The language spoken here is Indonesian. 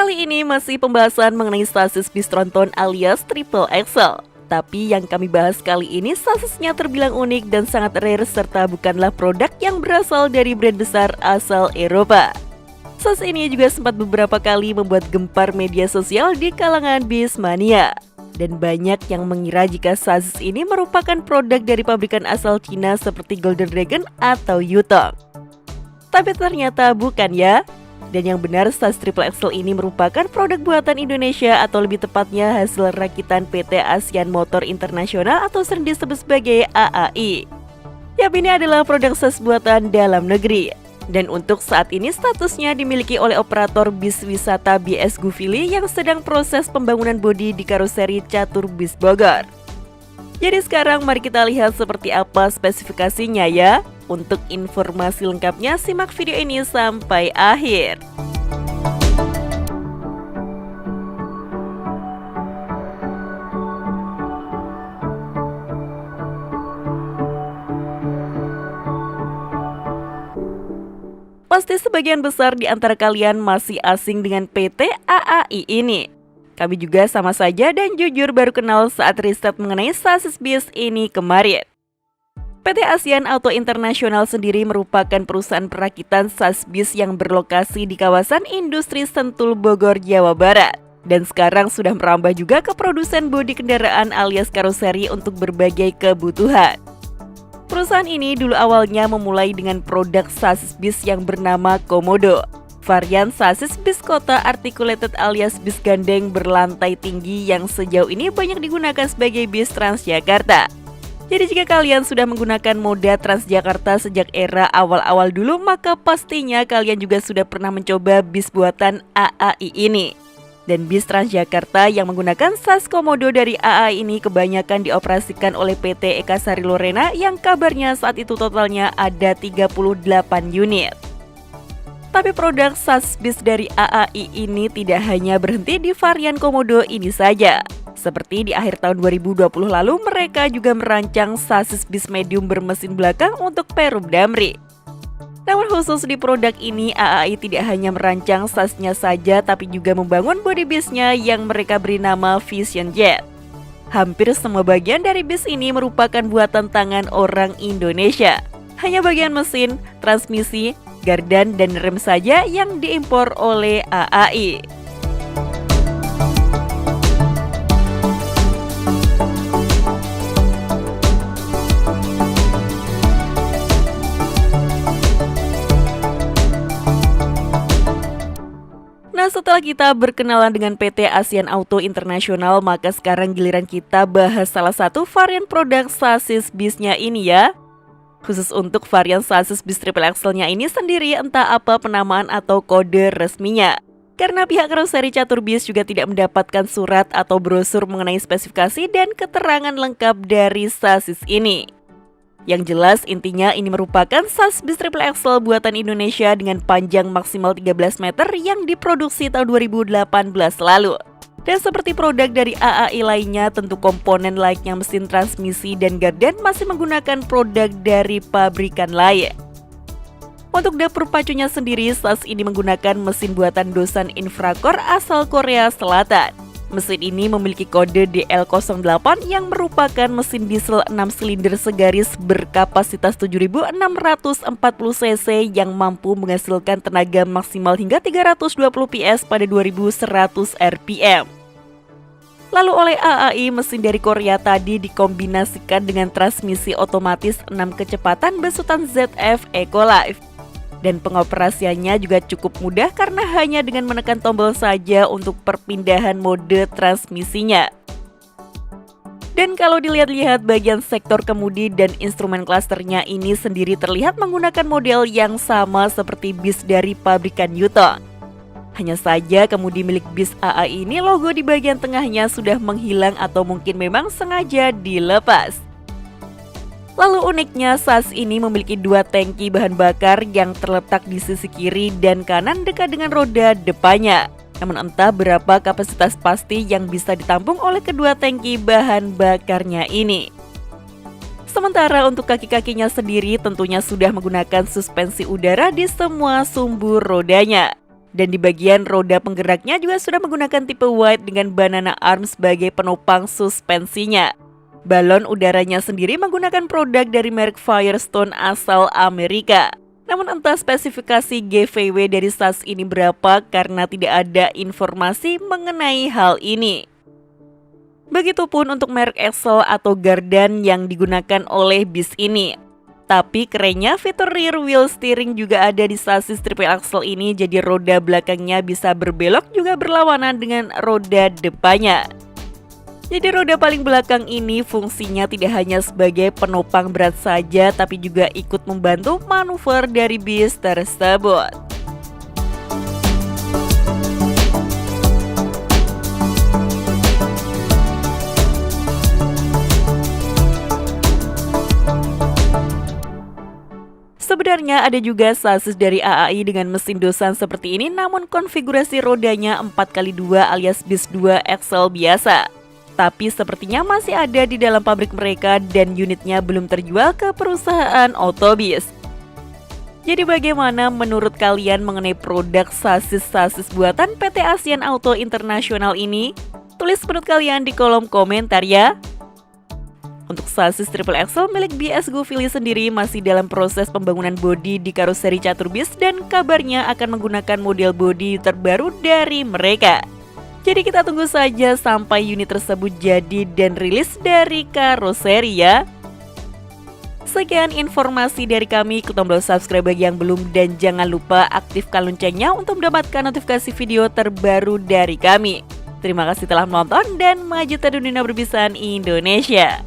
Kali ini masih pembahasan mengenai sasis bis tronton alias triple axle. Tapi yang kami bahas kali ini sasisnya terbilang unik dan sangat rare serta bukanlah produk yang berasal dari brand besar asal Eropa. Sasis ini juga sempat beberapa kali membuat gempar media sosial di kalangan bis mania. Dan banyak yang mengira jika sasis ini merupakan produk dari pabrikan asal Cina seperti Golden Dragon atau Yutong. Tapi ternyata bukan ya. Dan yang benar, sasis triple axle ini merupakan produk buatan Indonesia atau lebih tepatnya hasil rakitan PT Asian Motor International atau sering disebut sebagai AAI. Yap, ini adalah produk sasis buatan dalam negeri. Dan untuk saat ini statusnya dimiliki oleh operator bis wisata BS Gufili yang sedang proses pembangunan bodi di karoseri Catur Bis Bogor. Jadi sekarang mari kita lihat seperti apa spesifikasinya ya. Untuk informasi lengkapnya simak video ini sampai akhir. Pasti sebagian besar di antara kalian masih asing dengan PT AAI ini. Kami juga sama saja dan jujur baru kenal saat riset mengenai sasis bis ini kemarin. PT Asian Auto International sendiri merupakan perusahaan perakitan sasis bis yang berlokasi di kawasan industri Sentul, Bogor, Jawa Barat. Dan sekarang sudah merambah juga ke produsen bodi kendaraan alias karoseri untuk berbagai kebutuhan. Perusahaan ini dulu awalnya memulai dengan produk sasis bis yang bernama Komodo. Varian sasis bis kota articulated alias bis gandeng berlantai tinggi yang sejauh ini banyak digunakan sebagai bis Transjakarta. Jadi jika kalian sudah menggunakan moda Transjakarta sejak era awal-awal dulu, maka pastinya kalian juga sudah pernah mencoba bis buatan AAI ini. Dan bis Transjakarta yang menggunakan sasis Komodo dari AAI ini kebanyakan dioperasikan oleh PT Eka Sari Lorena yang kabarnya saat itu totalnya ada 38 unit. Tapi produk sasis bis dari AAI ini tidak hanya berhenti di varian Komodo ini saja. Seperti di akhir tahun 2020 lalu, mereka juga merancang sasis bis medium bermesin belakang untuk Perum Damri. Namun khusus di produk ini, AAI tidak hanya merancang sasisnya saja, tapi juga membangun bodi bisnya yang mereka beri nama Vision Jet. Hampir semua bagian dari bis ini merupakan buatan tangan orang Indonesia. Hanya bagian mesin, transmisi, gardan, dan rem saja yang diimpor oleh AAI. Nah, setelah kita berkenalan dengan PT Asian Auto International, maka sekarang giliran kita bahas salah satu varian produk sasis bisnya ini ya. Khusus untuk varian sasis bis triple axle-nya ini sendiri entah apa penamaan atau kode resminya. Karena pihak karoseri Catur Bis juga tidak mendapatkan surat atau brosur mengenai spesifikasi dan keterangan lengkap dari sasis ini. Yang jelas intinya ini merupakan sasis bis triple axle buatan Indonesia dengan panjang maksimal 13 meter yang diproduksi tahun 2018 lalu. Dan seperti produk dari AAI lainnya, tentu komponen layaknya mesin transmisi dan gardan masih menggunakan produk dari pabrikan lain. Untuk dapur pacunya sendiri, sasis ini menggunakan mesin buatan Dosan Infracore asal Korea Selatan. Mesin ini memiliki kode DL08 yang merupakan mesin diesel 6 silinder segaris berkapasitas 7.640 cc yang mampu menghasilkan tenaga maksimal hingga 320 PS pada 2100 rpm. Lalu oleh AAI, mesin dari Korea tadi dikombinasikan dengan transmisi otomatis 6 kecepatan besutan ZF Ecolife. Dan pengoperasiannya juga cukup mudah karena hanya dengan menekan tombol saja untuk perpindahan mode transmisinya. Dan kalau dilihat-lihat bagian sektor kemudi dan instrumen klasternya ini sendiri terlihat menggunakan model yang sama seperti bis dari pabrikan Yutong. Hanya saja kemudi milik bis AAI ini logo di bagian tengahnya sudah menghilang atau mungkin memang sengaja dilepas. Lalu uniknya sasis ini memiliki 2 tangki bahan bakar yang terletak di sisi kiri dan kanan dekat dengan roda depannya. Namun entah berapa kapasitas pasti yang bisa ditampung oleh kedua tangki bahan bakarnya ini. Sementara untuk kaki-kakinya sendiri tentunya sudah menggunakan suspensi udara di semua sumbu rodanya. Dan di bagian roda penggeraknya juga sudah menggunakan tipe wide dengan banana arm sebagai penopang suspensinya. Balon udaranya sendiri menggunakan produk dari merek Firestone asal Amerika. Namun entah spesifikasi GVW dari SAS ini berapa karena tidak ada informasi mengenai hal ini. Begitupun untuk merek Excel atau Gardan yang digunakan oleh bis ini. Tapi kerennya fitur rear wheel steering juga ada di sasis triple axle ini, jadi roda belakangnya bisa berbelok juga berlawanan dengan roda depannya. Jadi roda paling belakang ini fungsinya tidak hanya sebagai penopang berat saja, tapi juga ikut membantu manuver dari bis tersebut. Sebenarnya ada juga sasis dari AAI dengan mesin dosan seperti ini, namun konfigurasi rodanya 4x2 alias bis 2 XL biasa. Tapi sepertinya masih ada di dalam pabrik mereka dan unitnya belum terjual ke perusahaan otobis. Jadi bagaimana menurut kalian mengenai produk sasis-sasis buatan PT Asian Auto International ini? Tulis menurut kalian di kolom komentar ya. Untuk sasis triple axle milik BS Govili sendiri masih dalam proses pembangunan bodi di karoseri catur bis dan kabarnya akan menggunakan model bodi terbaru dari mereka. Jadi kita tunggu saja sampai unit tersebut jadi dan rilis dari karoseri ya. Sekian informasi dari kami, klik tombol subscribe bagi yang belum dan jangan lupa aktifkan loncengnya untuk mendapatkan notifikasi video terbaru dari kami. Terima kasih telah menonton dan maju terus dunia perbisan Indonesia.